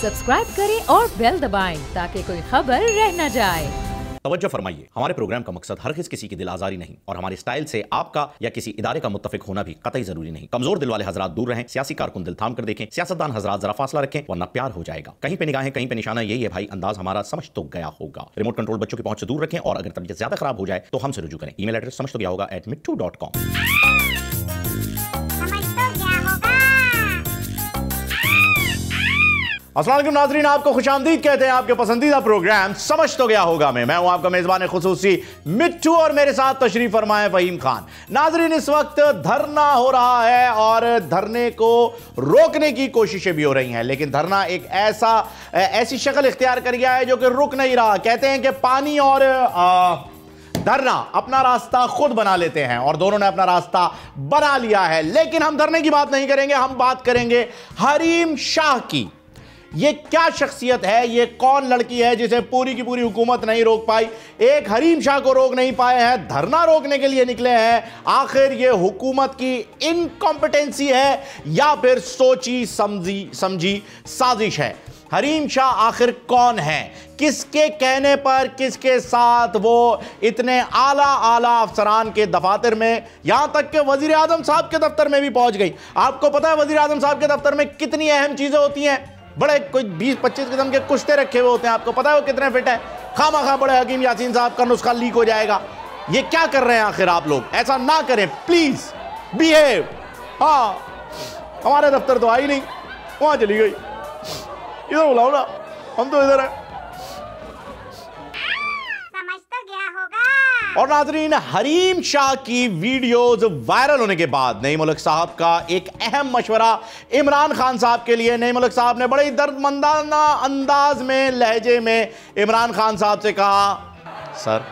Subscribe करें और bell दबाएं ताकि कोई खबर रह न जाए। तवज्जो फरमाइए, हमारे प्रोग्राम का मकसद हरगिज़ किसी की दिल आजारी नहीं और हमारे स्टाइल से आपका या किसी इदारे का मुत्तफिक होना भी कतई जरूरी नहीं। कमजोर दिल वाले हजरात दूर रहें, सियासी कारकुन दिल थाम कर देखें, सियासतदान हजरात जरा फासला रखें वरना प्यार हो जाएगा। कहीं पे निगाहें कहीं पे निशाना, यही है भाई अंदाज हमारा, समझ तो गया होगा। रिमोट कंट्रोल बच्चों की पहुंच से दूर रखें और अगर तबीयत ज्यादा खराब हो जाए तो हमसे रुजू करें। ईमेल एड्रेस समझ तो गया होगा @mittu.com। अस्सलाम वालेकुम नाज़रीन, आपको खुशामदीद कहते हैं आपके पसंदीदा प्रोग्राम समझ तो गया होगा में। मैं हूं आपका मेज़बान खुसूसी मिट्टू और मेरे साथ तशरीफ फरमाए फ़हीम खान। नाज़रीन, इस वक्त धरना हो रहा है और धरने को रोकने की कोशिशें भी हो रही हैं, लेकिन धरना एक ऐसी शक्ल इख्तियार कर गया है जो कि रुक नहीं रहा। कहते हैं कि पानी और धरना अपना रास्ता खुद बना लेते हैं और दोनों ने अपना रास्ता बना लिया है। लेकिन हम धरने की बात नहीं करेंगे, हम बात करेंगे हरीम शाह की। ये क्या शख्सियत है, ये कौन लड़की है जिसे पूरी की पूरी हुकूमत नहीं रोक पाई? एक हरीम शाह को रोक नहीं पाए हैं, धरना रोकने के लिए निकले हैं। आखिर ये हुकूमत की इनकॉम्पिटेंसी है या फिर सोची समझी साजिश है? हरीम शाह आखिर कौन है? किसके कहने पर, किसके साथ वो इतने आला अफसरान के दफातर में, यहां तक कि वजीर आजम साहब के दफ्तर में भी पहुंच गई? आपको पता है वजीर आजम साहब के दफ्तर में कितनी अहम चीजें होती हैं? बड़े कोई 20-25 किस्म के कुश्ते रखे हुए होते हैं। आपको पता है वो कितने फिट है? खामा बड़े हकीम यासीन साहब का नुस्खा लीक हो जाएगा। ये क्या कर रहे हैं आखिर आप लोग? ऐसा ना करें प्लीज, बिहेव। हाँ, हमारे दफ्तर तो आई नहीं, वहां चली गई। इधर बुलाओ ना, हम तो इधर है। और नाज़रीन, हरीम शाह की वीडियोस वायरल होने के बाद नई मुल्क साहब का एक अहम मशवरा इमरान खान साहब के लिए। नई मुल्क साहब ने बड़े दर्दमंदाना अंदाज में, लहजे में इमरान खान साहब से कहा, सर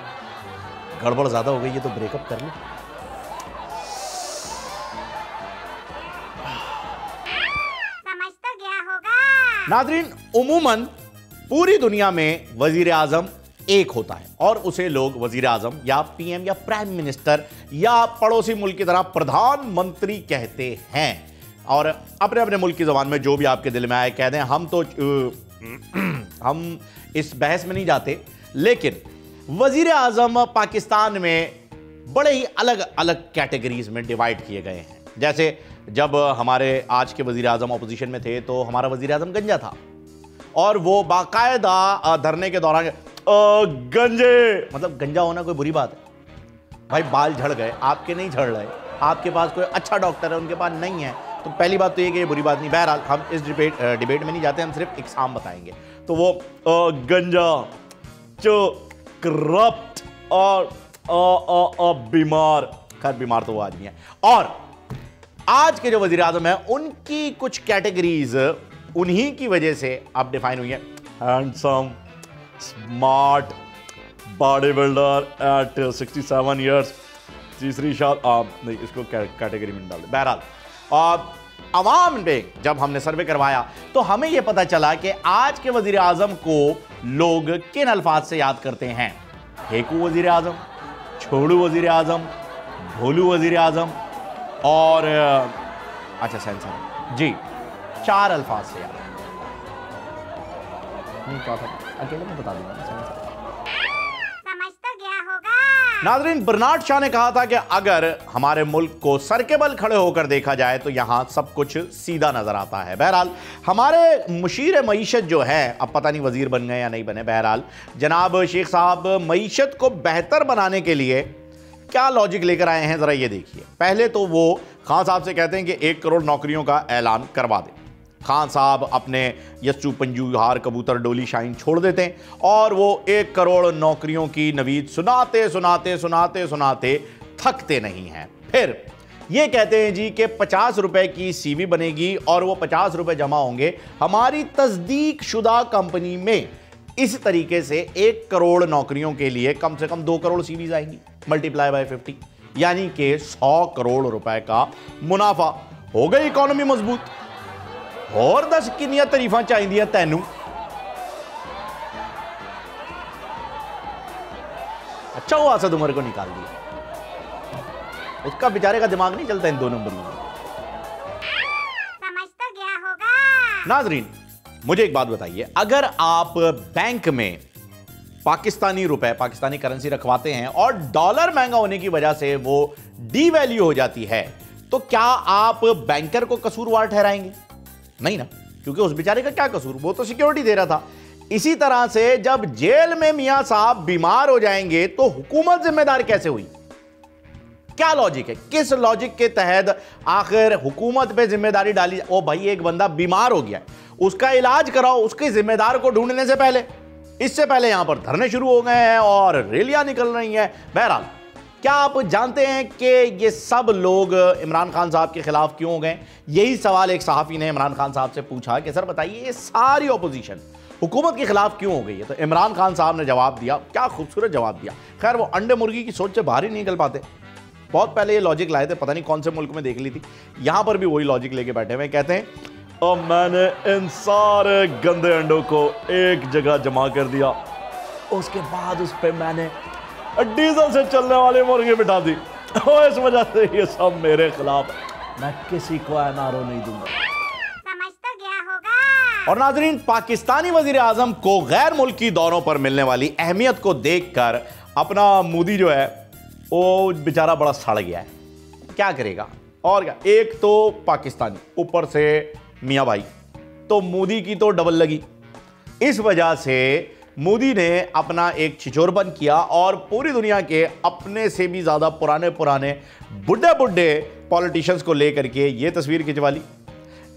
गड़बड़ ज्यादा हो गई है तो ब्रेकअप कर लो। समझ तो गया होगा। नाज़रीन, उमूमन पूरी दुनिया में वजीर आजम एक होता है और उसे लोग वजीर आजम या पीएम या प्राइम मिनिस्टर या पड़ोसी मुल्क की तरह प्रधानमंत्री कहते हैं। और अपने अपने मुल्क की ज़बान में जो भी आपके दिल में आए कह दें। हम तो हम इस बहस में नहीं जाते, लेकिन वजीर आजम पाकिस्तान में बड़े ही अलग अलग कैटेगरीज में डिवाइड किए गए हैं। जैसे जब हमारे आज के वजीर आजम अपोजिशन में थे तो हमारा वजीर आजम गंजा था और वो बाकायदा धरने के दौरान गंजे, मतलब गंजा होना कोई बुरी बात है भाई? बाल झड़ गए, आपके नहीं झड़ रहे, आपके पास कोई अच्छा डॉक्टर है, उनके पास नहीं है, तो पहली बात तो ये कि ये बुरी बात नहीं। बहरहाल हम इस डिबेट में नहीं जाते, हम सिर्फ इकसाम बताएंगे। तो वो गंजा, जो करप्ट और बीमार, खैर बीमार तो वो आदमी है। और आज के जो वजीर आजम है उनकी कुछ कैटेगरीज उन्हीं की वजह से अब डिफाइन हुई है। Handsome, smart, body builder at 67 years, तीसरी शाद नहीं, इसको कैटेगरी में डाल दे। बहरहाल अवाम में जब हमने सर्वे करवाया तो हमें यह पता चला कि आज के वजीर आजम को लोग किन अल्फाज से याद करते हैं? फेकू वजीर आजम, छोड़ू वजीर आजम, भोलू वजीर आजम और अच्छा सेंसर जी, 4 अल्फाज से याद। अकेले में बता दूंगा। समझ तो गया होगा। नाज़रीन, बर्नार्ड शॉ ने कहा था कि अगर हमारे मुल्क को सर के बल खड़े होकर देखा जाए तो यहां सब कुछ सीधा नजर आता है। बहरहाल हमारे मुशीर मईशत जो है, अब पता नहीं वजीर बन गए या नहीं बने, बहरहाल जनाब शेख साहब मईशत को बेहतर बनाने के लिए क्या लॉजिक लेकर आए हैं जरा ये देखिए। पहले तो वो खान साहब से कहते हैं कि 1 करोड़ नौकरियों का ऐलान करवा दें। खान साहब अपने यस्सू पंजू हार कबूतर डोली शाइन छोड़ देते हैं और वो 1 करोड़ नौकरियों की नवीद सुनाते थकते नहीं हैं। फिर ये कहते हैं जी कि 50 रुपए की सीवी बनेगी और वो 50 रुपए जमा होंगे हमारी तस्दीक शुदा कंपनी में। इस तरीके से 1 करोड़ नौकरियों के लिए कम से कम 2 करोड़ सीवीज आएंगी, मल्टीप्लाई बाय 50, यानी कि 100 करोड़ रुपए का मुनाफा। हो गई इकोनॉमी मजबूत। और 10 किनिया तारीफा चाहिए तैनू? अच्छा वो असद उमर को निकाल दिया, उसका बेचारे का दिमाग नहीं चलता इन 2 नंबरों में। समझ तो गया होगा। नाजरीन, मुझे एक बात बताइए, अगर आप बैंक में पाकिस्तानी रुपए, पाकिस्तानी करेंसी रखवाते हैं और डॉलर महंगा होने की वजह से वो डीवैल्यू हो जाती है, तो क्या आप बैंकर को कसूरवार ठहराएंगे? नहीं ना, क्योंकि उस बेचारे का क्या कसूर, वो तो सिक्योरिटी दे रहा था। इसी तरह से जब जेल में मियां साहब बीमार हो जाएंगे तो हुकूमत जिम्मेदार कैसे हुई? क्या लॉजिक है? किस लॉजिक के तहत आखिर हुकूमत पे जिम्मेदारी डाली? ओ भाई, एक बंदा बीमार हो गया, उसका इलाज कराओ, उसके जिम्मेदार को ढूंढने से पहले, इससे पहले यहां पर धरने शुरू हो गए हैं और रैलियां निकल रही हैं। बहरहाल, क्या आप जानते हैं कि ये सब लोग इमरान खान साहब के खिलाफ क्यों हो गए? यही सवाल एक सहाफ़ी ने इमरान खान साहब से पूछा कि सर बताइए, ये सारी ऑपोजिशन हुकूमत के खिलाफ क्यों हो गई है? तो इमरान खान साहब ने जवाब दिया, क्या खूबसूरत जवाब दिया। खैर, वो अंडे मुर्गी की सोच से बाहर ही नहीं निकल पाते। बहुत पहले ये लॉजिक लाए थे, पता नहीं कौन से मुल्क में देख ली थी, यहां पर भी वही लॉजिक लेके बैठे हुए। कहते हैं, और मैंने इन सारे गंदे अंडों को एक जगह जमा कर दिया, उसके बाद उस पर मैंने डीजल से चलने वाले मुर्गे बिठा दी, और इस वजह से ये सब मेरे खिलाफ है, मैं किसी को एनआरओ नहीं दूंगा। समझ तो गया होगा। और नाजरीन, पाकिस्तानी वजीर आजम को गैर मुल्की दौरों पर मिलने वाली अहमियत को देखकर अपना मोदी जो है वो बेचारा बड़ा सड़ गया है। क्या करेगा और क्या, एक तो पाकिस्तानी, ऊपर से मियां भाई, तो मोदी की तो डबल लगी। इस वजह से मोदी ने अपना एक छिछोरपन किया और पूरी दुनिया के अपने से भी ज्यादा पुराने बुड्ढे पॉलिटिशियंस को लेकर के ये तस्वीर खिंचवा ली।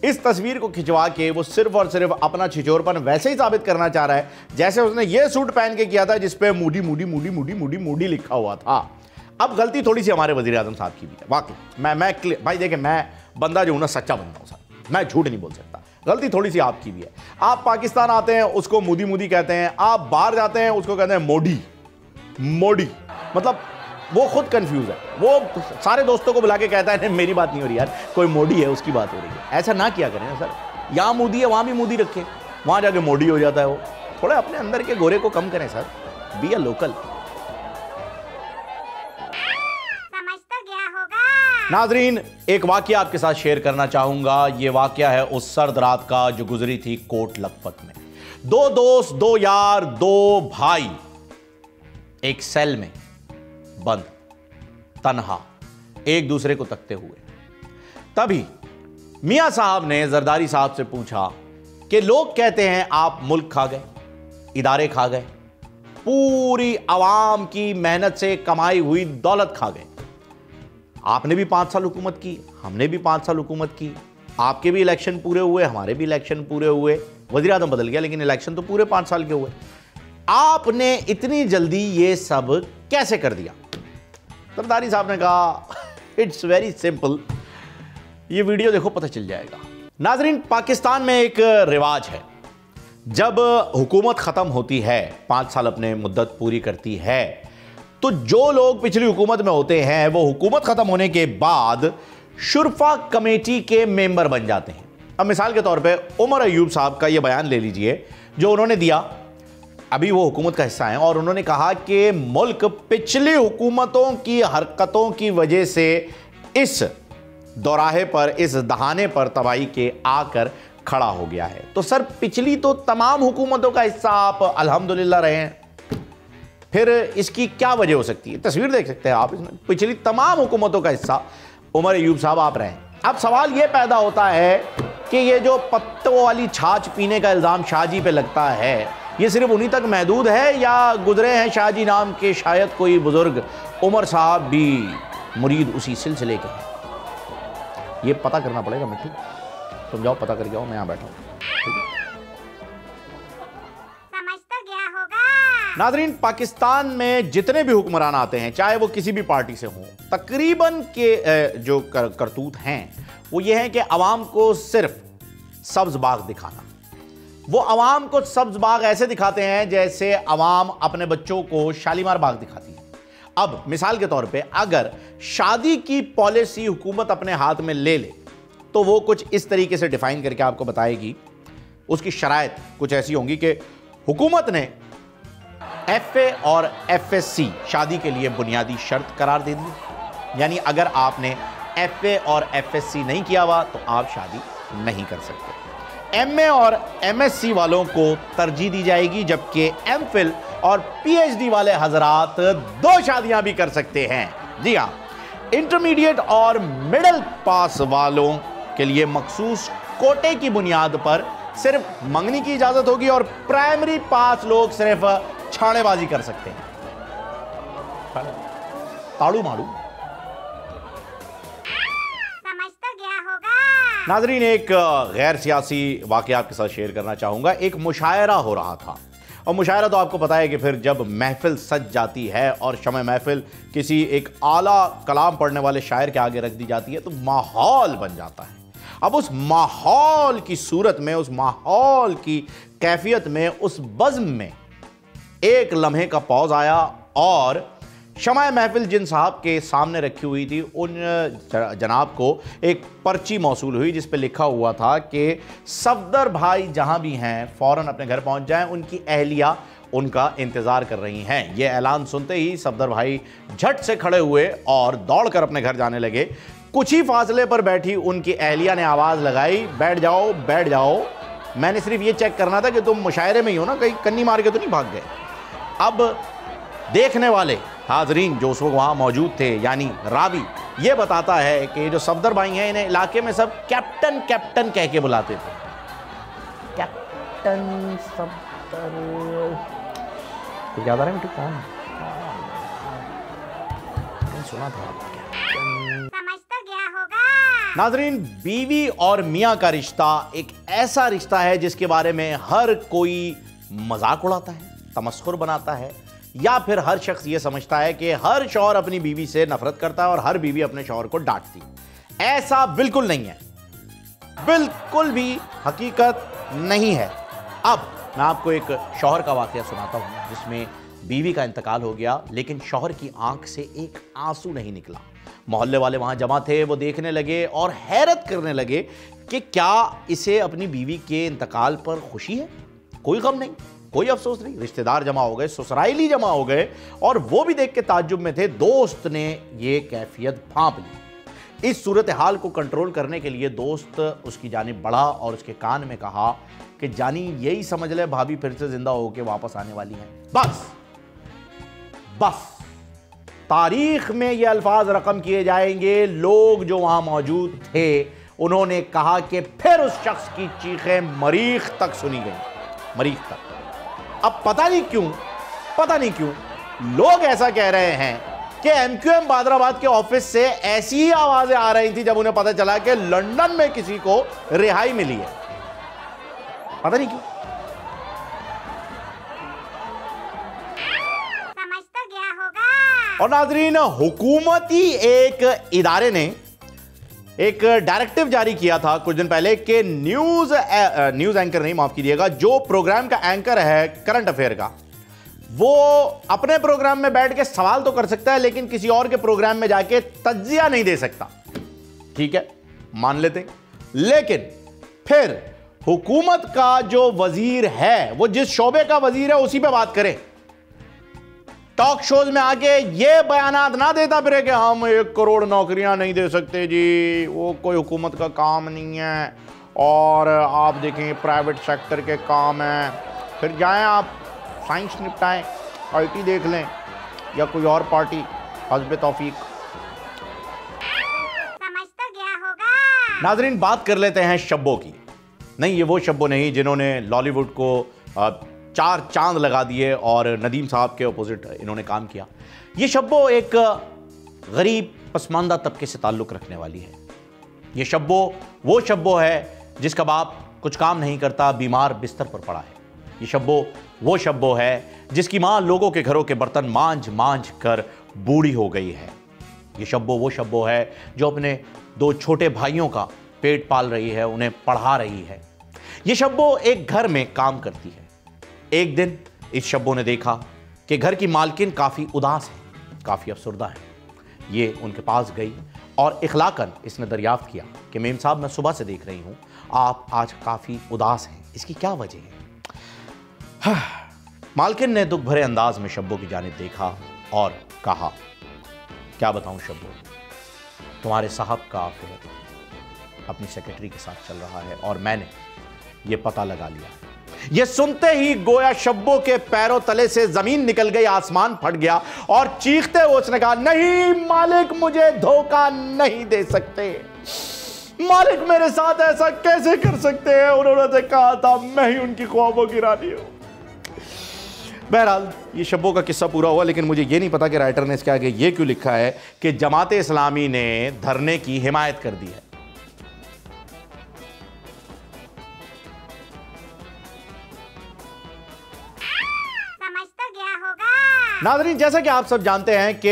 इस तस्वीर को खिंचवा के वो सिर्फ और सिर्फ अपना छिछोरपन वैसे ही साबित करना चाह रहा है जैसे उसने ये सूट पहन के किया था जिसपे मूडी लिखा हुआ था। अब गलती थोड़ी सी हमारे वजीर आजम साहब की भी है, वाकई। मैं भाई देखें, मैं बंदा जो हूं ना, सच्चा बंदा हूं सर, मैं झूठ नहीं बोल सकता। गलती थोड़ी सी आपकी भी है। आप पाकिस्तान आते हैं, उसको मोदी कहते हैं, आप बाहर जाते हैं, उसको कहते हैं मोडी। मतलब वो खुद कंफ्यूज है, वो सारे दोस्तों को बुला के कहता है मेरी बात नहीं हो रही यार, कोई मोदी है उसकी बात हो रही है। ऐसा ना किया करें ना सर, यहाँ मोदी है वहां भी मोदी रखें, वहां जाके मोडी हो जाता है वो। थोड़ा अपने अंदर के गोरे को कम करें सर, बी अ लोकल। नाजरीन, एक वाकया आपके साथ शेयर करना चाहूंगा। यह वाकया है उस सर्द रात का जो गुजरी थी कोट लखपत में। दो दोस्त, दो यार, दो भाई एक सेल में बंद, तन्हा, एक दूसरे को तकते हुए। तभी मियां साहब ने जरदारी साहब से पूछा कि लोग कहते हैं आप मुल्क खा गए, इदारे खा गए, पूरी आवाम की मेहनत से कमाई हुई दौलत खा गए। आपने भी 5 साल हुकूमत की, हमने भी 5 साल हुकूमत की, आपके भी इलेक्शन पूरे हुए, हमारे भी इलेक्शन पूरे हुए, वज़ीर आज़म बदल गया लेकिन इलेक्शन तो पूरे 5 साल के हुए। आपने इतनी जल्दी ये सब कैसे कर दिया? सरदारी साहब ने कहा, इट्स वेरी सिंपल, ये वीडियो देखो पता चल जाएगा। नाजरीन, पाकिस्तान में एक रिवाज है, जब हुकूमत ख़त्म होती है, 5 साल अपने मुद्दत पूरी करती है, तो जो लोग पिछली हुकूमत में होते हैं वो हुकूमत खत्म होने के बाद शुरफा कमेटी के मेंबर बन जाते हैं। अब मिसाल के तौर पे उमर अयूब साहब का ये बयान ले लीजिए जो उन्होंने दिया, अभी वो हुकूमत का हिस्सा हैं, और उन्होंने कहा कि मुल्क पिछली हुकूमतों की हरकतों की वजह से इस दौराहे पर, इस दहाने पर तबाही के आकर खड़ा हो गया है। तो सर, पिछली तो तमाम हुकूमतों का हिस्सा आप अल्हम्दुलिल्लाह रहे हैं, फिर इसकी क्या वजह हो सकती है? तस्वीर देख सकते हैं आप, पिछली तमाम हुकूमतों का हिस्सा उमर अयूब साहब आप रहे हैं। अब सवाल यह पैदा होता है कि ये जो पत्तों वाली छाछ पीने का इल्ज़ाम शाहजी पे लगता है, ये सिर्फ उन्हीं तक महदूद है या गुजरे हैं शाहजी नाम के शायद कोई बुजुर्ग उमर साहब भी मुरीद उसी सिलसिले के हैं? ये पता करना पड़ेगा। मिट्टू तुम जाओ पता करके आओ, मैं यहाँ बैठा हूँ। नाजरीन, पाकिस्तान में जितने भी हुक्मरान आते हैं, चाहे वो किसी भी पार्टी से हों, तकरीबन के जो करतूत हैं वो ये है कि अवाम को सिर्फ सब्ज बाग दिखाना। वो अवाम को सब्ज बाग ऐसे दिखाते हैं जैसे अवाम अपने बच्चों को शालीमार बाग दिखाती है। अब मिसाल के तौर पे अगर शादी की पॉलिसी हुकूमत अपने हाथ में ले ले तो वो कुछ इस तरीके से डिफाइन करके आपको बताएगी। उसकी शराइत कुछ ऐसी होंगी कि हुकूमत ने FA और FSC शादी के लिए बुनियादी शर्त करार दे दी, यानी अगर आपने FA और FSC नहीं किया हुआ तो आप शादी नहीं कर सकते। एमए और एमएससी वालों को तरजीह दी जाएगी, जबकि एमफिल और पीएचडी वाले हजरात 2 शादियां भी कर सकते हैं। जी हां, इंटरमीडिएट और मिडिल पास वालों के लिए मखसूस कोटे की बुनियाद पर सिर्फ मंगनी की इजाजत होगी और प्राइमरी पास लोग सिर्फ छाड़ेबाजी कर सकते हैं। ताड़ू माड़ू समझ तो गया होगा। नाजरीन, एक गैर सियासी वाकया आपके साथ शेयर करना चाहूंगा। एक मुशायरा हो रहा था, और मुशायरा तो आपको पता है कि फिर जब महफिल सज जाती है और शमे महफिल किसी एक आला कलाम पढ़ने वाले शायर के आगे रख दी जाती है तो माहौल बन जाता है। अब उस माहौल की सूरत में, उस माहौल की कैफियत में, उस बज़्म में एक लम्हे का पौज आया और शमाए महफिल जिन साहब के सामने रखी हुई थी उन जनाब को एक पर्ची मौसूल हुई जिस पे लिखा हुआ था कि सफदर भाई जहां भी हैं फौरन अपने घर पहुंच जाएं, उनकी अहलिया उनका इंतज़ार कर रही हैं। यह ऐलान सुनते ही सफदर भाई झट से खड़े हुए और दौड़कर अपने घर जाने लगे। कुछ ही फासले पर बैठी उनकी अहलिया ने आवाज़ लगाई, बैठ जाओ बैठ जाओ, मैंने सिर्फ ये चेक करना था कि तुम मुशायरे में ही हो ना, कहीं कन्नी मार के तो नहीं भाग गए। अब देखने वाले हाजरीन जो उस वक्त वहाँ मौजूद थे, यानी रावी, ये बताता है कि जो सफदर भाई हैं इन्हें इलाके में सब कैप्टन कैप्टन कह के बुलाते थे। कैप्टन सफदर, याद आ रहा है कौन? सुना था। समझ तो गया होगा। नाजरीन, बीवी और मियाँ का रिश्ता एक ऐसा रिश्ता है जिसके बारे में हर कोई मजाक उड़ाता है, तमस्खुर बनाता है, या फिर हर शख्स ये समझता है कि हर शौहर अपनी बीवी से नफरत करता है और हर बीवी अपने शौहर को डांटती है। ऐसा बिल्कुल नहीं है, बिल्कुल भी हकीकत नहीं है। अब मैं आपको एक शौहर का वाकया सुनाता हूं जिसमें बीवी का इंतकाल हो गया लेकिन शौहर की आंख से एक आंसू नहीं निकला। मोहल्ले वाले वहां जमा थे, वो देखने लगे और हैरत करने लगे कि क्या इसे अपनी बीवी के इंतकाल पर खुशी है? कोई गम नहीं, कोई अफसोस नहीं। रिश्तेदार जमा हो गए, ससुराइली जमा हो गए और वो भी देख के ताज्जुब में थे। दोस्त ने ये कैफियत भांप ली। इस सूरत हाल को कंट्रोल करने के लिए दोस्त उसकी जानिब बढ़ा और उसके कान में कहा कि जानी यही समझ ले भाभी फिर से जिंदा होकर वापस आने वाली हैं। बस बस तारीख में ये अल्फाज रकम किए जाएंगे। लोग जो वहां मौजूद थे उन्होंने कहा कि फिर उस शख्स की चीखें मरीख तक सुनी गई, मरीख तक। अब पता नहीं क्यों लोग ऐसा कह रहे हैं कि एमक्यूएम बादराबाद के ऑफिस से ऐसी ही आवाजें आ रही थी जब उन्हें पता चला कि लंदन में किसी को रिहाई मिली है। पता नहीं क्यों। समझ तो गया होगा। और नाजरीन, हुकूमती एक इदारे ने एक डायरेक्टिव जारी किया था कुछ दिन पहले कि न्यूज एंकर नहीं, माफ कीजिएगा, जो प्रोग्राम का एंकर है करंट अफेयर का, वो अपने प्रोग्राम में बैठ के सवाल तो कर सकता है लेकिन किसी और के प्रोग्राम में जाके तज्जिया नहीं दे सकता। ठीक है, मान लेते, लेकिन फिर हुकूमत का जो वजीर है वो जिस शोबे का वजीर है उसी पे बात करे। टॉक शोज में आके ये बयानात ना देता फिर कि हम 1 करोड़ नौकरियां नहीं दे सकते जी, वो कोई हुकूमत का काम नहीं है, और आप देखें प्राइवेट सेक्टर के काम है। फिर जाएं आप साइंस निपटाएं, आईटी देख लें या कोई और पार्टी, हस्ब तौफीक। समझ तो गया होगा। नाजरीन, बात कर लेते हैं शब्बों की। नहीं, ये वो शब्बों नहीं जिन्होंने लॉलीवुड को 4 चांद लगा दिए और नदीम साहब के अपोजिट इन्होंने काम किया। ये शब्बो एक गरीब पसमानदा तबके से ताल्लुक़ रखने वाली है। ये शब्बो वो शब्बो है जिसका बाप कुछ काम नहीं करता, बीमार बिस्तर पर पड़ा है। ये शब्बो वो शब्बो है जिसकी माँ लोगों के घरों के बर्तन मांझ मांझ कर बूढ़ी हो गई है। ये शब्बो वो शब्बो है जो अपने 2 छोटे भाइयों का पेट पाल रही है, उन्हें पढ़ा रही है। ये शब्बो एक घर में काम करती है। एक दिन इस शब्बो ने देखा कि घर की मालकिन काफ़ी उदास है, काफ़ी अफसरदा है। ये उनके पास गई और इखलाकन इसने दरियाफ्त किया कि मेम साहब, मैं सुबह से देख रही हूँ आप आज काफ़ी उदास हैं, इसकी क्या वजह है? मालकिन ने दुख भरे अंदाज में शब्बो की जानिब देखा और कहा, क्या बताऊँ शब्बो, तुम्हारे साहब का अफेयर अपनी सेक्रेटरी के साथ चल रहा है और मैंने यह पता लगा लिया। यह सुनते ही गोया शब्बों के पैरों तले से जमीन निकल गई, आसमान फट गया और चीखते हुए उसने कहा, नहीं मालिक, मुझे धोखा नहीं दे सकते। मालिक मेरे साथ ऐसा कैसे कर सकते हैं? उन्होंने तो कहा था मैं ही उनकी ख्वाबों की रानी हूं। बहरहाल ये शब्बों का किस्सा पूरा हुआ, लेकिन मुझे ये नहीं पता कि राइटर ने इसके आगे ये क्यों लिखा है कि जमाते इस्लामी ने धरने की हिमायत कर दी है। समझ तो गया होगा। नाज़रीन, जैसा कि आप सब जानते हैं कि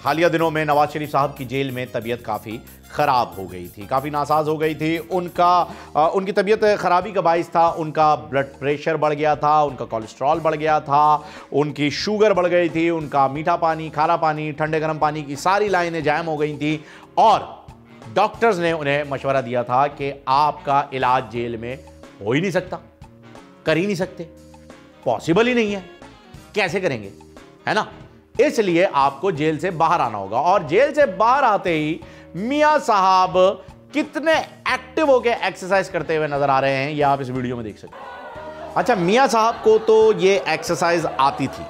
हालिया दिनों में नवाज शरीफ साहब की जेल में तबीयत काफ़ी ख़राब हो गई थी, काफ़ी नासाज हो गई थी। उनकी तबीयत ख़राबी का बाइस था उनका ब्लड प्रेशर बढ़ गया था, उनका कोलेस्ट्रॉल बढ़ गया था, उनकी शुगर बढ़ गई थी, उनका मीठा पानी, खारा पानी, ठंडे गर्म पानी की सारी लाइनें जाम हो गई थी और डॉक्टर्स ने उन्हें मशवरा दिया था कि आपका इलाज जेल में हो ही नहीं सकता, कर ही नहीं सकते, पॉसिबल ही नहीं है, कैसे करेंगे, है ना। इसलिए आपको जेल से बाहर आना होगा। और जेल से बाहर आते ही मियां साहब कितने एक्टिव होकर एक्सरसाइज करते हुए नजर आ रहे हैं, ये आप इस वीडियो में देख सकते हैं। अच्छा, मियां साहब को तो ये एक्सरसाइज आती थी,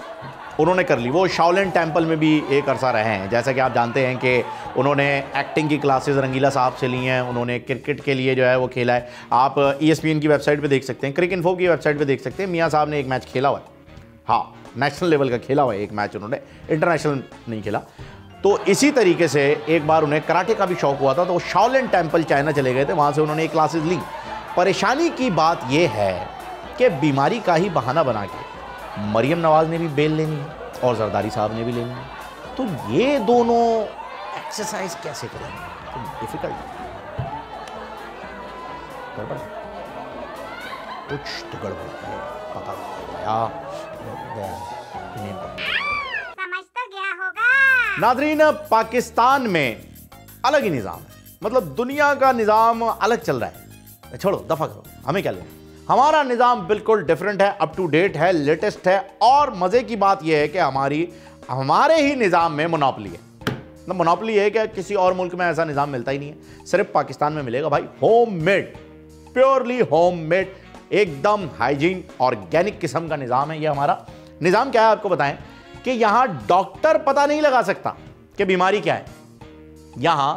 उन्होंने कर ली। वो शाओलिन टेम्पल में भी एक अरसा रहे हैं। जैसा कि आप जानते हैं कि उन्होंने एक्टिंग की क्लासेस रंगीला साहब से ली हैं, उन्होंने क्रिकेट के लिए जो है वो खेला है। आप ESPN की वेबसाइट पे देख सकते हैं, क्रिक इन्फो की वेबसाइट पे देख सकते हैं। मियां साहब ने एक मैच खेला हुआ है, हाँ नेशनल लेवल का खेला हुआ है एक मैच, उन्होंने इंटरनेशनल नहीं खेला। तो इसी तरीके से एक बार उन्हें कराटे का भी शौक हुआ था, तो वो शाओलिन टेम्पल चाइना चले गए थे, वहाँ से उन्होंने एक क्लासेस ली। परेशानी की बात यह है कि बीमारी का ही बहाना बना के मरियम नवाज ने भी बेल लेनी है और जरदारी साहब ने भी लेनी है, तो ये दोनों एक्सरसाइज कैसे करेंगे? तो डिफिकल्ट, गड़बड़, कुछ तो गड़बड़ है, पता समझ तो गया होगा। नाज़रीन, पाकिस्तान में अलग ही निज़ाम है, मतलब दुनिया का निज़ाम अलग चल रहा है। छोड़ो, दफा करो, हमें क्या लेना। हमारा निज़ाम बिल्कुल डिफरेंट है, अप टू डेट है, लेटेस्ट है। और मज़े की बात यह है कि हमारे ही निज़ाम में मोनोपोली है। मतलब मोनोपोली है कि किसी और मुल्क में ऐसा निज़ाम मिलता ही नहीं है, सिर्फ पाकिस्तान में मिलेगा भाई। Home made, purely home made, एकदम हाइजीन ऑर्गेनिक किस्म का निज़ाम है ये हमारा। निज़ाम क्या है आपको बताएं कि यहां डॉक्टर पता नहीं लगा सकता कि बीमारी क्या है। यहां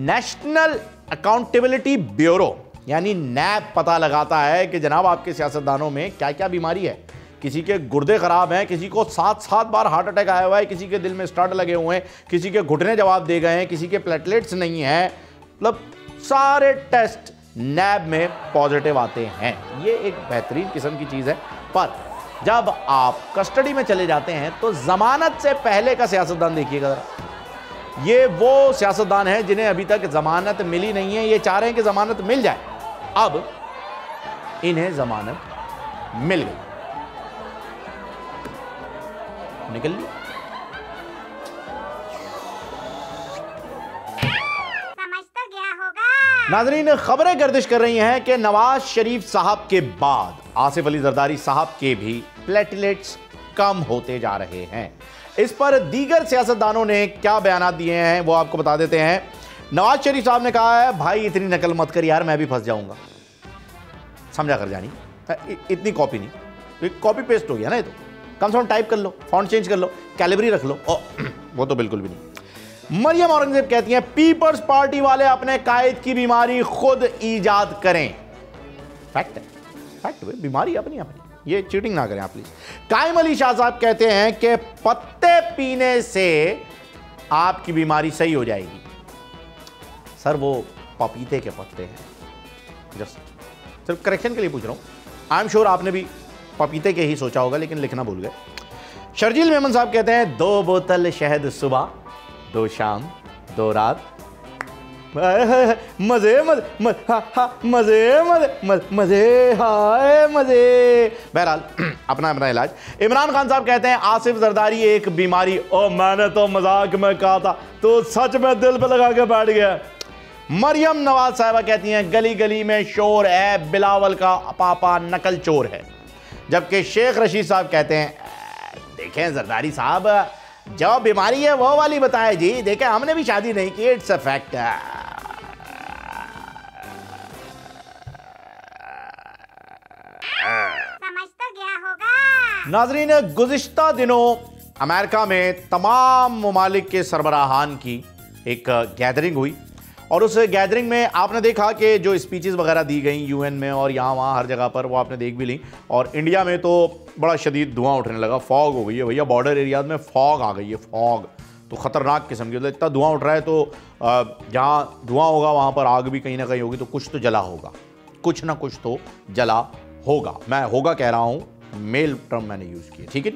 नेशनल अकाउंटेबिलिटी ब्यूरो यानी नैब पता लगाता है कि जनाब आपके सियासतदानों में क्या क्या बीमारी है। किसी के गुर्दे खराब हैं, किसी को 7-7 बार हार्ट अटैक आया हुआ है, किसी के दिल में स्टड लगे हुए हैं, किसी के घुटने जवाब दे गए हैं, किसी के प्लेटलेट्स नहीं है। मतलब सारे टेस्ट नैब में पॉजिटिव आते हैं। ये एक बेहतरीन किस्म की चीज़ है। पर जब आप कस्टडी में चले जाते हैं तो जमानत से पहले का सियासतदान देखिएगा जरा। ये वो सियासतदान हैं जिन्हें अभी तक जमानत मिली नहीं है, ये चाह रहे हैं कि जमानत मिल जाए। अब इन्हें जमानत मिल गई, निकल ली। समझ तो गया होगा। नाज़रीन, खबरें गर्दिश कर रही हैं कि नवाज शरीफ साहब के बाद आसिफ अली जरदारी साहब के भी प्लेटलेट्स कम होते जा रहे हैं। इस पर दीगर सियासतदानों ने क्या बयान दिए हैं वो आपको बता देते हैं। नवाज शरीफ साहब ने कहा है, भाई इतनी नकल मत कर यार, मैं भी फंस जाऊंगा। समझा कर जानी, इतनी कॉपी नहीं, कॉपी पेस्ट हो गया ना ये तो। कम से कम टाइप कर लो, फॉन्ट चेंज कर लो, कैलिबरी रख लो। वो तो बिल्कुल भी नहीं। मरियम औरंगजेब कहती हैं, पीपल्स पार्टी वाले अपने कायद की बीमारी खुद ईजाद करें। फैक्ट है, फैक्ट है, बीमारी अपनी अपनी, ये चीटिंग ना करें आप प्लीज। कायम अली शाह साहब कहते हैं कि पत्ते पीने से आपकी बीमारी सही हो जाएगी। सर वो पपीते के पत्ते हैं, जस्ट सिर्फ करेक्शन के लिए पूछ रहा हूं। आई एम श्योर आपने भी पपीते के ही सोचा होगा, लेकिन लिखना भूल गए। शर्जील मेमन साहब कहते हैं, 2 बोतल शहद सुबह, 2 शाम, 2 रात, मजे मजे मजे मजे मजे हाय मजे। बहरहाल अपना अपना इलाज। इमरान खान साहब कहते हैं, आसिफ जरदारी एक बीमारी। ओ मैंने तो मजाक में कहा था, तो सच में दिल पे लगा के बैठ गया। मरियम नवाज साहिबा कहती हैं, गली गली में शोर है, बिलावल का पापा नकल चोर है। जबकि शेख रशीद साहब कहते हैं, देखें जरदारी साहब, जो बीमारी है वो वाली बताए जी, देखें हमने भी शादी नहीं की, इट्स अ फैक्ट। तो गया होगा। नाजरीन, गुज़िश्ता दिनों अमेरिका में तमाम ममालिक के सरबराहान की एक गैदरिंग हुई और उस गैदरिंग में आपने देखा कि जो स्पीचेस वगैरह दी गई यूएन में और यहाँ वहाँ हर जगह पर, वो आपने देख भी ली। और इंडिया में तो बड़ा शदीद धुआं उठने लगा, फॉग हो गई है भैया, बॉर्डर एरियाज में फॉग आ गई है। फॉग तो ख़तरनाक किस्म की, मतलब इतना धुआं उठ रहा है तो जहाँ धुआं होगा वहाँ पर आग भी कहीं ना कहीं होगी, तो कुछ तो जला होगा, कुछ ना कुछ तो जला होगा। मैं होगा कह रहा हूँ, मेल टर्म मैंने यूज़ किया, ठीक है।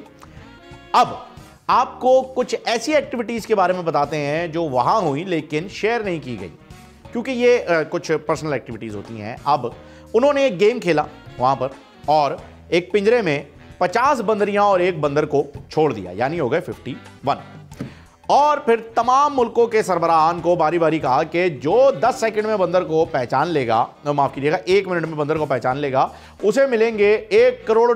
अब आपको कुछ ऐसी एक्टिविटीज़ के बारे में बताते हैं जो वहाँ हुई लेकिन शेयर नहीं की गई, क्योंकि ये कुछ पर्सनल एक्टिविटीज़ होती हैं। अब उन्होंने एक गेम खेला वहाँ पर और एक पिंजरे में 50 बंदरियां और एक बंदर को छोड़ दिया, यानी हो गए 51। और फिर तमाम मुल्कों के सरबराहान को बारी बारी कहा कि जो 10 सेकंड में बंदर को पहचान लेगा, माफ़ कीजिएगा 1 मिनट में बंदर को पहचान लेगा, उसे मिलेंगे $1 करोड़।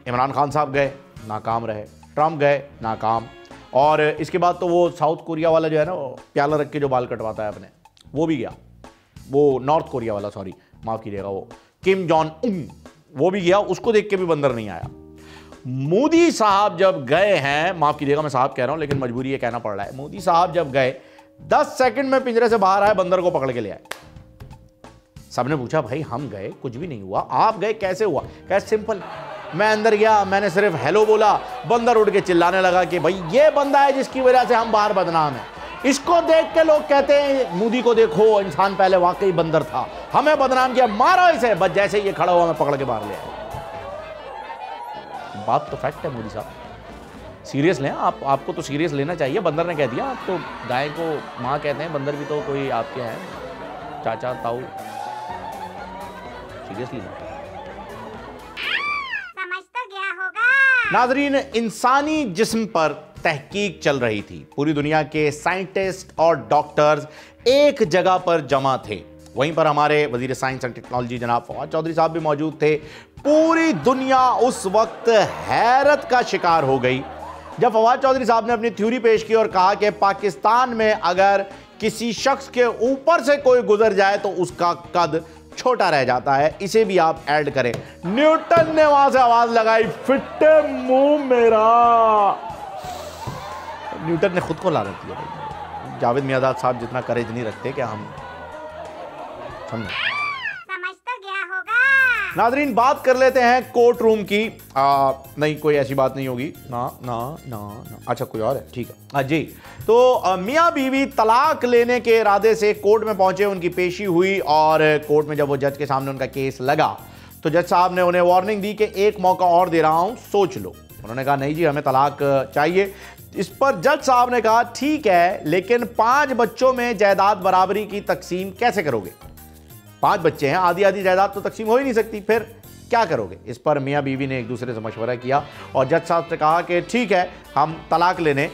इमरान खान साहब गए, नाकाम रहे। ट्रंप गए, नाकाम। और इसके बाद तो वो साउथ कोरिया वाला जो है ना, प्याला रख के जो बाल कटवाता है अपने, वो भी गया। वो नॉर्थ कोरिया वाला, सॉरी माफ़ कीजिएगा, वो किम जॉन उन, वो भी गया। उसको देख के भी बंदर नहीं आया। मोदी साहब जब गए हैं, माफ़ कीजिएगा मैं साहब कह रहा हूँ लेकिन मजबूरी ये कहना पड़ रहा है, मोदी साहब जब गए 10 सेकंड में पिंजरे से बाहर आए, बंदर को पकड़ के ले आए। सबने पूछा भाई हम गए कुछ भी नहीं हुआ, आप गए कैसे हुआ? कैसे? सिंपल, मैं अंदर गया, मैंने सिर्फ हेलो बोला, बंदर उड़ के चिल्लाने लगा कि भाई ये बंदा है जिसकी वजह से हम बाहर बदनाम हैं। इसको देख के लोग कहते हैं मोदी को देखो, इंसान पहले वाकई बंदर था, हमें बदनाम किया, मारो इसे। बस जैसे ही ये खड़ा हुआ मैं पकड़ के बाहर ले आया। बात तो फैक्ट है, मोदी साहब सीरियस लें आपको तो सीरियस लेना चाहिए। बंदर ने कह दिया, आप तो गाय को माँ कहते हैं, बंदर भी तो कोई आपके हैं, चाचा ताऊ, सीरियसली लें। नाजरीन, इंसानी जिस्म पर तहकीक चल रही थी। पूरी दुनिया के साइंटिस्ट और डॉक्टर्स एक जगह पर जमा थे। वहीं पर हमारे वजीर साइंस एंड टेक्नोलॉजी जनाब फवाद चौधरी साहब भी मौजूद थे। पूरी दुनिया उस वक्त हैरत का शिकार हो गई जब फवाद चौधरी साहब ने अपनी थ्योरी पेश की और कहा कि पाकिस्तान में अगर किसी शख्स के ऊपर से कोई गुजर जाए तो उसका कद छोटा रह जाता है। इसे भी आप ऐड करें। न्यूटन ने वहां से आवाज लगाई, फिट्टे मुंह मेरा। न्यूटन ने खुद को लानत दिया भाई। जावेद मियादाद साहब जितना करेज नहीं रखते कि हम समझ तो गया होगा। नाजरीन, बात कर लेते हैं कोर्ट रूम की। नहीं, कोई ऐसी बात नहीं होगी ना ना ना ना। अच्छा, कोई और है, ठीक है जी। तो मियाँ बीवी तलाक लेने के इरादे से कोर्ट में पहुंचे, उनकी पेशी हुई और कोर्ट में जब वो जज के सामने उनका केस लगा तो जज साहब ने उन्हें वार्निंग दी कि एक मौका और दे रहा हूं, सोच लो। उन्होंने कहा नहीं जी, हमें तलाक चाहिए। इस पर जज साहब ने कहा ठीक है, लेकिन 5 बच्चों में जायदाद बराबरी की तकसीम कैसे करोगे? 5 बच्चे हैं, आधी आधी जायदाद तो तकसीम हो ही नहीं सकती, फिर क्या करोगे? इस पर मियाँ बीवी ने एक दूसरे से मशवरा किया और जज साहब से कहा कि ठीक है, हम तलाक लेने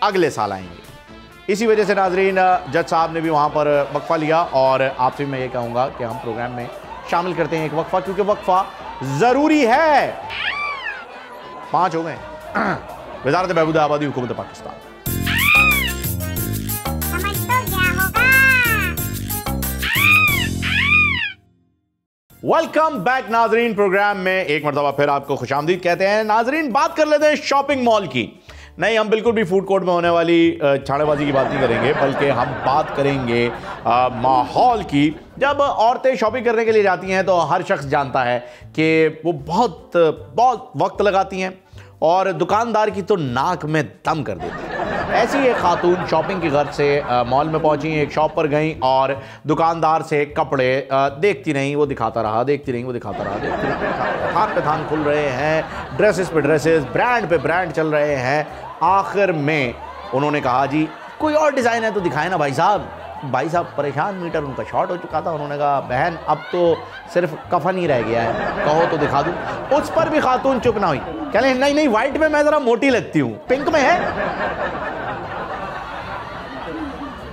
अगले साल आएंगे। इसी वजह से नाजरीन, जज साहब ने भी वहाँ पर वक्फा लिया और आपसे मैं ये कहूँगा कि हम प्रोग्राम में शामिल करते हैं एक वक्फा, क्योंकि वक्फा ज़रूरी है। 5 हो गए। वज़ारत बहबूद आबादी हुकूमत पाकिस्तान। समझ तो गया होगा। वेलकम बैक नाजरीन। प्रोग्राम में एक मरतबा फिर आपको खुशामदीद कहते हैं। नाजरीन, बात कर लेते हैं शॉपिंग मॉल की। नहीं, हम बिल्कुल भी फूड कोर्ट में होने वाली छाड़ेबाजी की बात नहीं करेंगे, बल्कि हम बात करेंगे माहौल की। जब औरतें शॉपिंग करने के लिए जाती हैं तो हर शख्स जानता है कि वो बहुत वक्त लगाती हैं और दुकानदार की तो नाक में दम कर देती है। ऐसी एक खातून शॉपिंग की गर्ज से मॉल में पहुंची, एक शॉप पर गई और दुकानदार से कपड़े देखती रहीं, वो दिखाता रहा, देखती रहीं, वो दिखाता रहा, देखती रही। थान पे थान खुल रहे हैं, ड्रेसेस पे ड्रेसेस, ब्रांड पे ब्रांड चल रहे हैं। आखिर में उन्होंने कहा जी कोई और डिज़ाइन है तो दिखाए ना भाई साहब। भाई साहब परेशान, मीटर उनका शॉर्ट हो चुका था। उन्होंने कहा बहन अब तो सिर्फ कफन ही रह गया है, कहो तो दिखा दूं। उस पर भी खातून चुप ना हुई, कह रहे नहीं नहीं, व्हाइट में मैं जरा मोटी लगती हूँ, पिंक में है।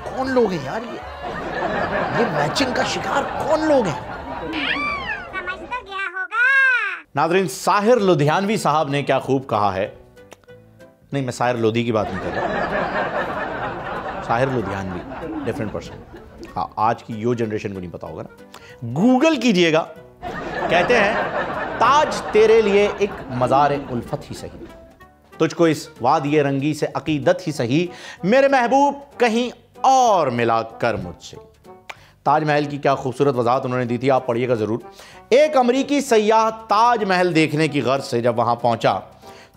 कौन लोग हैं यार ये मैचिंग का शिकार कौन लोग हैं? समझ तो गया होगा। नाजरीन, साहिर लुधियानवी साहब ने क्या खूब कहा है। नहीं, मैं साहिर लोधी की बात नहीं कर रहा, साहिर लुधियानवी डिफरेंट पर्सन। हाँ, आज की यो जनरेशन को नहीं पता होगा ना, गूगल कीजिएगा। कहते हैं ताज तेरे लिए एक मज़ार उल्फत ही सही, तुझको इस वादिये रंगी से अकीदत ही सही, मेरे महबूब कहीं और मिला कर मुझसे। ताजमहल की क्या खूबसूरत वजाहत उन्होंने दी थी, आप पढ़िएगा ज़रूर। एक अमरीकी सयाह ताजमहल देखने की गर्ज से जब वहाँ पहुँचा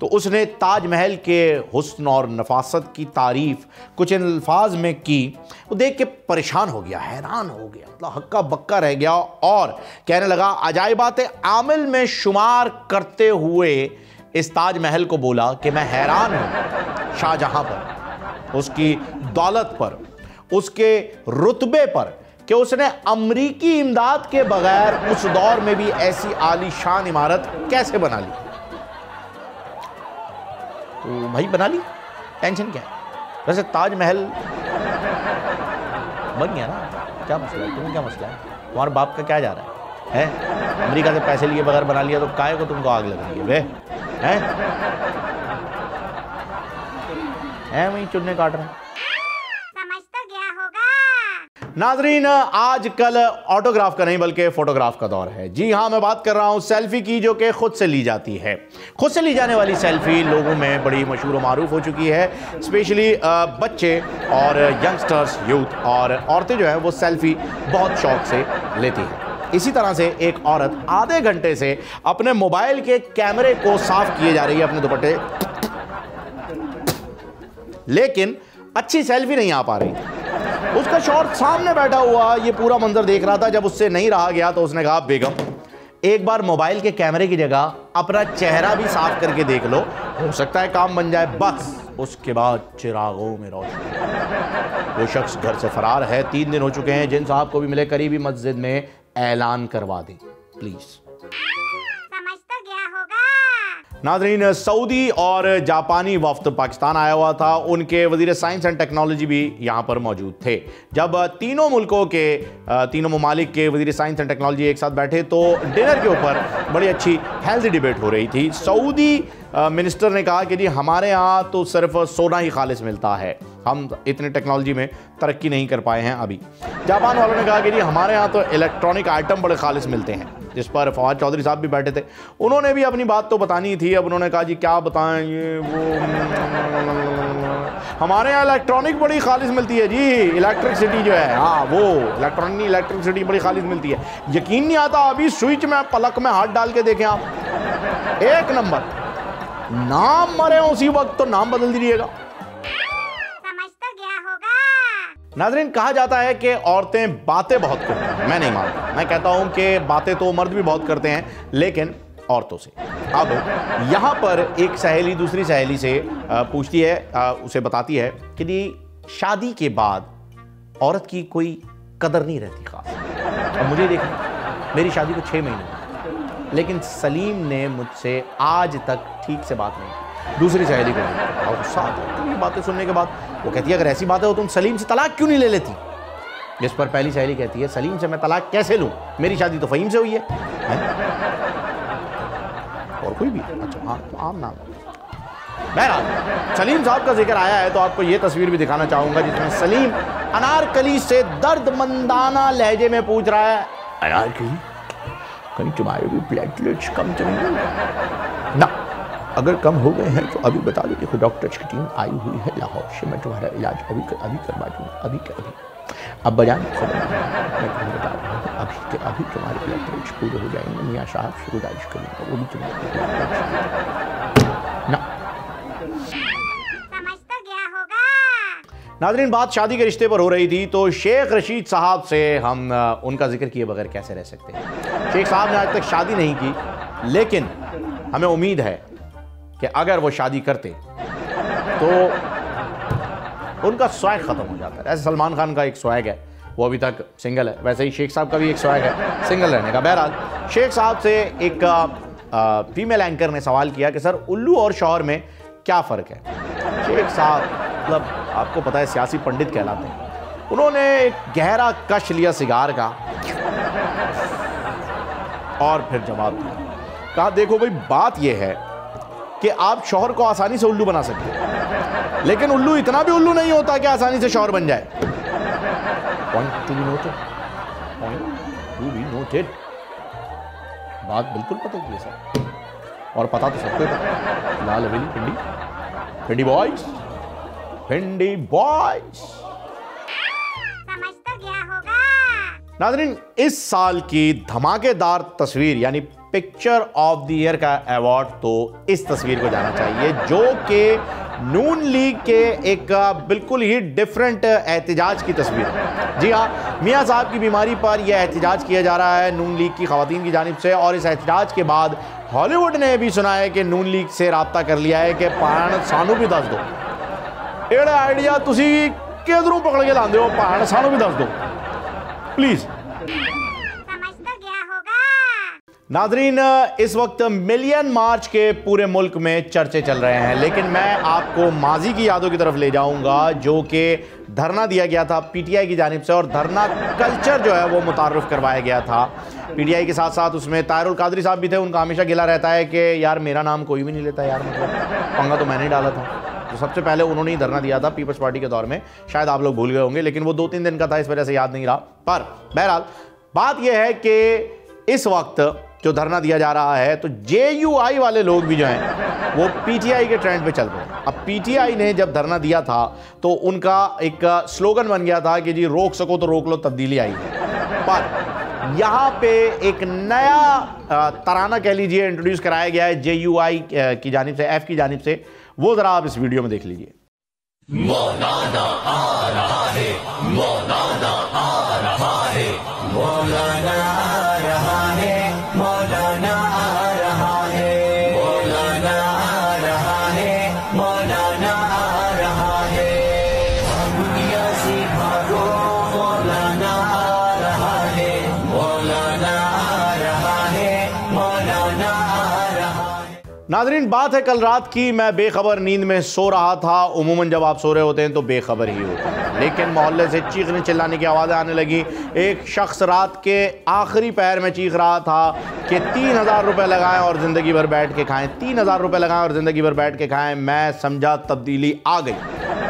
तो उसने ताजमहल के हुस्न और नफासत की तारीफ कुछ इन अल्फाज में की। वो देख के परेशान हो गया, हैरान हो गया, मतलब हक्का बक्का रह गया और कहने लगा, अजाइबात आमिल में शुमार करते हुए इस ताजमहल को बोला कि मैं हैरान हूँ शाहजहां पर, उसकी दौलत पर, उसके रुतबे पर, कि उसने अमरीकी इमदाद के बगैर उस दौर में भी ऐसी आलीशान इमारत कैसे बना ली। तो भाई बना ली, टेंशन क्या है। वैसे ताजमहल बन गया ना, क्या मसला है, तुम्हें क्या मसला है, तुम्हारे बाप का क्या जा रहा है? अमेरिका से पैसे लिए बगैर बना लिया तो काहे को तुमको आग लग रही है वे हैं वहीं चुन्ने काट रहे हैं। समझ तो गया होगा। नाजरीन, आजकल ऑटोग्राफ का नहीं बल्कि फोटोग्राफ का दौर है। जी हाँ, मैं बात कर रहा हूँ सेल्फी की, जो कि खुद से ली जाती है। खुद से ली जाने वाली सेल्फी लोगों में बड़ी मशहूर और मारूफ हो चुकी है, स्पेशली बच्चे और यंगस्टर्स, यूथ और औरतें जो है वो सेल्फी बहुत शौक से लेती हैं। इसी तरह से एक औरत आधे घंटे से अपने मोबाइल के कैमरे को साफ किए जा रही है अपने दुपट्टे, लेकिन अच्छी सेल्फी नहीं आ पा रही। उसका शौहर सामने बैठा हुआ ये पूरा मंजर देख रहा था। जब उससे नहीं रहा गया तो उसने कहा, बेगम एक बार मोबाइल के कैमरे की जगह अपना चेहरा भी साफ करके देख लो, हो सकता है काम बन जाए। बस उसके बाद चिरागों में रोशनी। वो शख्स घर से फरार है। 3 दिन हो चुके हैं। जिन साहब को भी मिले करीबी मस्जिद में ऐलान करवा दें प्लीज। समझ तो गया होगा। नाज़रीन, सऊदी और जापानी वफ्द पाकिस्तान आया हुआ था। उनके वज़ीर साइंस एंड टेक्नोलॉजी भी यहाँ पर मौजूद थे। जब तीनों मुल्कों के तीनों ममालिक के वज़ीर साइंस एंड टेक्नोलॉजी एक साथ बैठे तो डिनर के ऊपर बड़ी अच्छी हेल्दी डिबेट हो रही थी। सऊदी मिनिस्टर ने कहा कि जी हमारे यहाँ तो सिर्फ सोना ही खालिस मिलता है, हम इतनी टेक्नोलॉजी में तरक्की नहीं कर पाए हैं अभी। जापान वालों ने कहा कि जी हमारे यहाँ तो इलेक्ट्रॉनिक आइटम बड़े खालिस मिलते हैं, जिस पर फवाद चौधरी साहब भी बैठे थे। उन्होंने भी अपनी बात तो बतानी थी। अब उन्होंने कहा जी क्या बताएं, ये वो हमारे यहाँ इलेक्ट्रॉनिक बड़ी खालिस मिलती है जी, इलेक्ट्रिसिटी जो है, हाँ वो इलेक्ट्रिसिटी बड़ी खालिस मिलती है। यकीन नहीं आता, अभी स्विच में पलक में हाथ डाल के देखें आप, एक नंबर। नाम मरे उसी वक्त तो नाम बदल दीजिएगा। समझ तो गया होगा। नाज़रीन, कहा जाता है कि औरतें बातें बहुत करती हैं। मैं नहीं मानता, मैं कहता हूं कि बातें तो मर्द भी बहुत करते हैं, लेकिन औरतों से। अब यहां पर एक सहेली दूसरी सहेली से पूछती है, उसे बताती है कि जी शादी के बाद औरत की कोई कदर नहीं रहती खास। अब मुझे देखो, मेरी शादी को 6 महीने हुए, लेकिन सलीम ने मुझसे आज तक ठीक से बात नहीं की। दूसरी सहेली को और गुस्सा आता है ये बातें सुनने के बाद। वो कहती है, अगर ऐसी बात है तो तुम सलीम से तलाक क्यों नहीं ले लेती? जिस पर पहली सहेली कहती है, सलीम से मैं तलाक कैसे लूं, मेरी शादी तो फ़हीम से हुई है। और कोई भी? अच्छा हाँ, आम नाम। बहरहाल सलीम साहब का जिक्र आया है तो आपको ये तस्वीर भी दिखाना चाहूंगा जिसमें सलीम अनारकली से दर्दमंदाना लहजे में पूछ रहा है, अनारकली कहीं तुम्हारे भी प्लेटलेट्स कम तो नहीं ना? अगर कम हो गए हैं तो अभी बता दो, देखो डॉक्टर्स की टीम आई हुई है लाहौर से, मैं तुम्हारा इलाज अभी करवा दूँगा, अभी के अभी। अब बजान मैं तुम्हें बता रहा हूँ, अभी के अभी तुम्हारे प्लेटलेट्स पूरे हो जाएंगे। मियाँ साहब से गुजारिश करूँगा, वो भी तुम्हारे ना। समझ तो गया होगा। नाज़रीन, बात शादी के रिश्ते पर हो रही थी तो शेख रशीद साहब से हम उनका जिक्र किए बगैर कैसे रह सकते हैं। शेख साहब ने आज तक शादी नहीं की, लेकिन हमें उम्मीद है कि अगर वो शादी करते तो उनका स्वैग ख़त्म हो जाता है। ऐसे सलमान खान का एक स्वैग है, वो अभी तक सिंगल है, वैसे ही शेख साहब का भी एक स्वैग है सिंगल रहने का। बहरहाल शेख साहब से एक फीमेल एंकर ने सवाल किया कि सर उल्लू और शौहर में क्या फ़र्क है। शेख साहब मतलब आपको पता है सियासी पंडित कहलाते हैं। उन्होंने एक गहरा कश लिया सिगार का और फिर जवाब दिया। कहा देखो भाई, बात यह है कि आप शौहर को आसानी से उल्लू बना सकते हैं, लेकिन उल्लू इतना भी उल्लू नहीं होता कि आसानी से शौहर बन जाए। Point to be noted, point to be noted. बात बिल्कुल पता की है सर, और पता तो सबको पता है। लाल हवेली भिंडी, भिंडी बॉयज, भिंडी बॉयज। समझ तो गया होगा। नाज़रीन, इस साल की धमाकेदार तस्वीर यानी पिक्चर ऑफ द ईयर का अवार्ड तो इस तस्वीर को जाना चाहिए, जो कि नून लीग के एक बिल्कुल ही डिफरेंट एहतजाज की तस्वीर है। जी हाँ, मियां साहब की बीमारी पर यह एहतजाज किया जा रहा है नून लीग की खवातीन की जानिब से, और इस एहतजाज के बाद हॉलीवुड ने भी सुना है कि नून लीग से राब्ता कर लिया है कि पाण सानू भी दस दो। एड़ा आइडिया तुसी किधरों पकड़ के लाते हो, पाण सानू भी दस दो प्लीज। नाज़रीन, इस वक्त मिलियन मार्च के पूरे मुल्क में चर्चे चल रहे हैं, लेकिन मैं आपको माजी की यादों की तरफ ले जाऊंगा, जो कि धरना दिया गया था पीटीआई की जानिब से, और धरना कल्चर जो है वो मुतारुफ करवाया गया था। पीटीआई के साथ साथ उसमें ताहिरुल कादरी साहब भी थे। उनका हमेशा गिला रहता है कि यार मेरा नाम कोई भी नहीं लेता यार, मतलब पंगा तो मैंने डाला था। तो सबसे पहले उन्होंने ही धरना दिया था पीपल्स पार्टी के दौर में, शायद आप लोग भूल गए होंगे, लेकिन वो 2-3 दिन का था, इस वजह से याद नहीं रहा। पर बहरहाल बात यह है कि इस वक्त जो धरना दिया जा रहा है, तो JUI वाले लोग भी जो हैं वो PTI के ट्रेंड पे चल रहे हैं। अब PTI ने जब धरना दिया था तो उनका एक स्लोगन बन गया था कि जी रोक सको तो रोक लो, तब्दीली आई है। पर यहाँ पे एक नया तराना कह लीजिए इंट्रोड्यूस कराया गया है JUI की जानिब से, F की जानिब से। वो जरा आप इस वीडियो में देख लीजिए। मौलाना आ रहा है, मौलाना आ रहा है, मौलाना आ रहा है, मौलाना आ रहा है, मौलाना आ रहा है, मौलाना आ रहा है। दुनिया से भागो, मौलाना आ रहा है, मौलाना आ रहा है, मौलाना आ रहा है। नाज़रीन, बात है कल रात की, मैं बेखबर नींद में सो रहा था। उमूमन जब आप सो रहे होते हैं तो बेखबर ही होते हैं, लेकिन मोहल्ले से चीखने चिल्लाने की आवाज़ें आने लगी। एक शख्स रात के आखिरी पहर में चीख रहा था कि 3000 रुपये लगाएं और ज़िंदगी भर बैठ के खाएं, 3000 रुपये लगाएं और ज़िंदगी भर बैठ के खाएं। मैं समझा तब्दीली आ गई।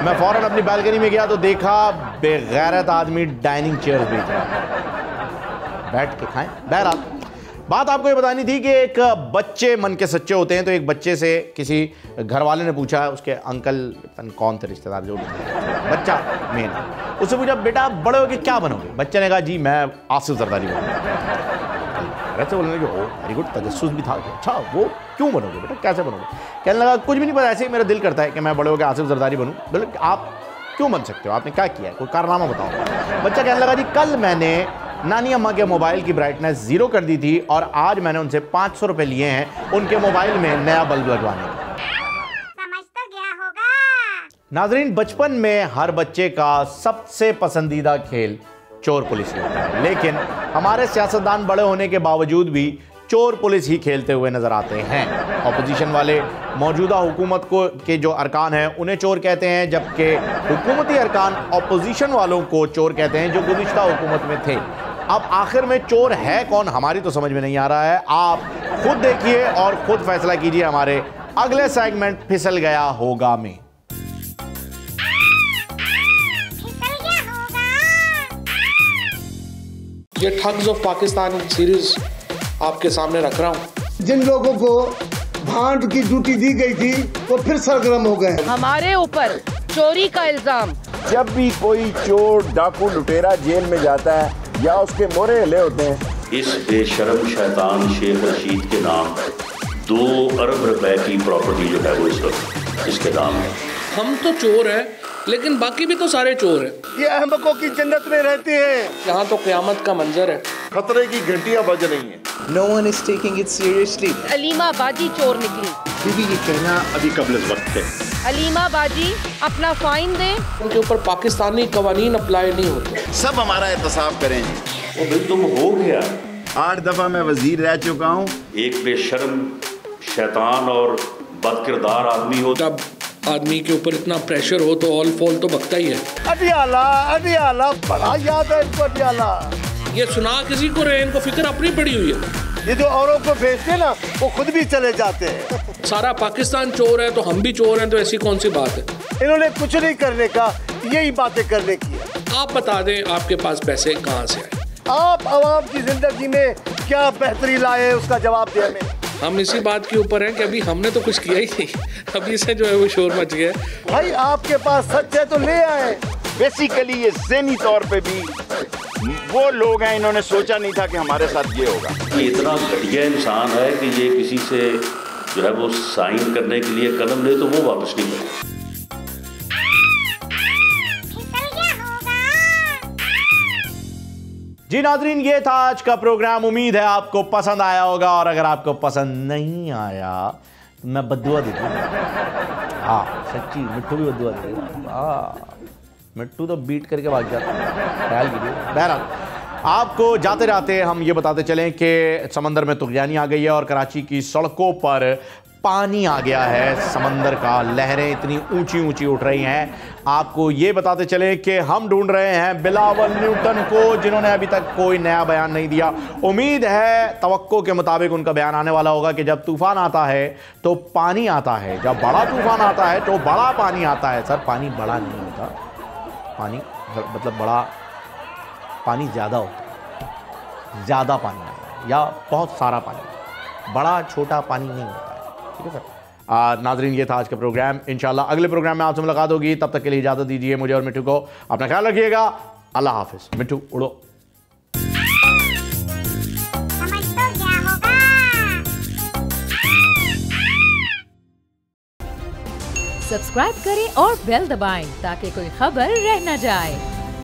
मैं फ़ौरन अपनी बालकनी में गया तो देखा बेगैरत आदमी डाइनिंग चेयर बेच रहा था, बैठ के खाएं। बहरहाल बात आपको ये बतानी थी कि एक बच्चे मन के सच्चे होते हैं, तो एक बच्चे से किसी घर वाले ने पूछा, उसके अंकल कौन थे रिश्तेदार जो बच्चा मेन, उससे पूछा बेटा बड़े होके क्या बनोगे? बच्चे ने कहा जी मैं आसिफ जरदारी बनूंगा। ऐसे बोलने लगे ओ वेरी गुड, तजस्सुस भी था। अच्छा वो क्यों बनोगे बेटा, कैसे बनोगे? कहने लगा कुछ भी नहीं पता, ऐसे ही मेरा दिल करता है कि मैं बड़े होकर आसिफ जरदारी बनूँ। बोले आप क्यों बन सकते हो, आपने क्या किया है, कोई कारनामा बताओ। बच्चा कहने लगा जी कल मैंने नानी अम्मा के मोबाइल की ब्राइटनेस 0 कर दी थी और आज मैंने उनसे 500 रुपए लिए हैं उनके मोबाइल में नया बल्ब लगवाने के। समझ तो गया होगा। नाजरीन, बचपन में हर बच्चे का सबसे पसंदीदा खेल चोर पुलिस होता है, लेकिन हमारे सियासतदान बड़े होने के बावजूद भी चोर पुलिस ही खेलते हुए नजर आते हैं। ऑपोजिशन वाले मौजूदा हुकूमत को के जो अरकान हैं उन्हें चोर कहते हैं, जबकि हुकूमती अरकान ऑपोजिशन वालों को चोर कहते हैं जो गुज़िश्ता हुकूमत में थे। अब आखिर में चोर है कौन, हमारी तो समझ में नहीं आ रहा है। आप खुद देखिए और खुद फैसला कीजिए हमारे अगले सेगमेंट फिसल गया होगा में। फिसल गया होगा। ये ठग्स ऑफ पाकिस्तान सीरीज आपके सामने रख रहा हूँ। जिन लोगों को भांड की ड्यूटी दी गई थी वो फिर सरगर्म हो गए। हमारे ऊपर चोरी का इल्जाम। जब भी कोई चोर डाकू लुटेरा जेल में जाता है या उसके मोरे हिले होते हैं, इस बेशरम शैतान शेख रशीद के नाम 2 अरब रुपए की प्रॉपर्टी जो है वो इस वक्त इसके नाम है। हम तो चोर हैं, लेकिन बाकी भी तो सारे चोर हैं। ये अहमकों की जन्नत में रहते हैं। यहाँ तो क़यामत का मंजर है। खतरे की घंटियां बज रही हैं। No one is taking it seriously. Aleema बाजी चोर निकली। बीबी ये कहना अभी कबल वक्त है। अलीमा बाजी अपना फाइन दे। उनके ऊपर पाकिस्तानी कवानीन अप्लाई नहीं होते। सब हमारा एहतसाब करें। वो भाई तुम हो गया। 8 दफा मैं वजीर रह चुका हूँ। एक बेशरम शैतान और बदकिरदार आदमी हो, जब आदमी के ऊपर इतना प्रेशर हो तो ऑल फॉल तो बकता ही है। अडियाला बड़ा याद है इनको। अडियाला ये सुना किसी को रहे, इनको फिक्र अपनी पड़ी हुई है। ये जो औरों को भेजते ना वो खुद भी चले जाते हैं। सारा पाकिस्तान चोर है तो हम भी चोर हैं, तो ऐसी कौन सी बात है? इन्होंने कुछ नहीं करने का, यही बातें करने की है। आप बता दें आपके पास पैसे कहाँ से आए? आप आवाम की जिंदगी में क्या बेहतरी लाए उसका जवाब दिया में। हम इसी बात के ऊपर हैं कि अभी हमने तो कुछ किया ही नहीं, अभी से जो है वो शोर मच गया। भाई आपके पास सच है तो ले आए। बेसिकली ये ज़हनी तौर पे भी वो लोग हैं, इन्होंने सोचा नहीं था कि हमारे साथ ये होगा। ये इतना घटिया इंसान है कि ये किसी से जो है वो साइन करने के लिए कलम ले तो वो वापस नहीं करे। जी नाज़रीन, ये था आज का प्रोग्राम। उम्मीद है आपको पसंद आया होगा, और अगर आपको पसंद नहीं आया तो मैं बद्दुआ देता हूँ। हाँ सच्ची, मिट्टू भी बद्दुआ देगा। हाँ, मिट्टू तो बीट करके भाग जाता है, ख्याल कीजिए। बहरहाल, आपको जाते जाते हम ये बताते चलें कि समंदर में तुगयानी आ गई है और कराची की सड़कों पर पानी आ गया है समंदर का। लहरें इतनी ऊंची ऊंची उठ रही हैं। आपको ये बताते चलें कि हम ढूंढ रहे हैं बिलावल न्यूटन को, जिन्होंने अभी तक कोई नया बयान नहीं दिया। उम्मीद है तवक्को के मुताबिक उनका बयान आने वाला होगा कि जब तूफान आता है तो पानी आता है, जब बड़ा तूफान आता है तो बड़ा पानी आता है। सर, पानी बड़ा नहीं होता, पानी मतलब बड़ा पानी ज़्यादा होता है, ज़्यादा पानी आता है या बहुत सारा पानी, बड़ा छोटा पानी नहीं होता है। ठीक है सर। नाजरीन, ये था आज का प्रोग्राम। इंशाल्लाह अगले प्रोग्राम में आपसे मुलाकात होगी। तब तक के लिए इजाज़त दीजिए मुझे और मिट्टू को। अपना ख्याल रखिएगा। अल्लाह हाफिज़। मिट्टू उड़ो। समझ तो क्या होगा। सब्सक्राइब करें और बेल दबाएं ताकि कोई खबर रह न जाए।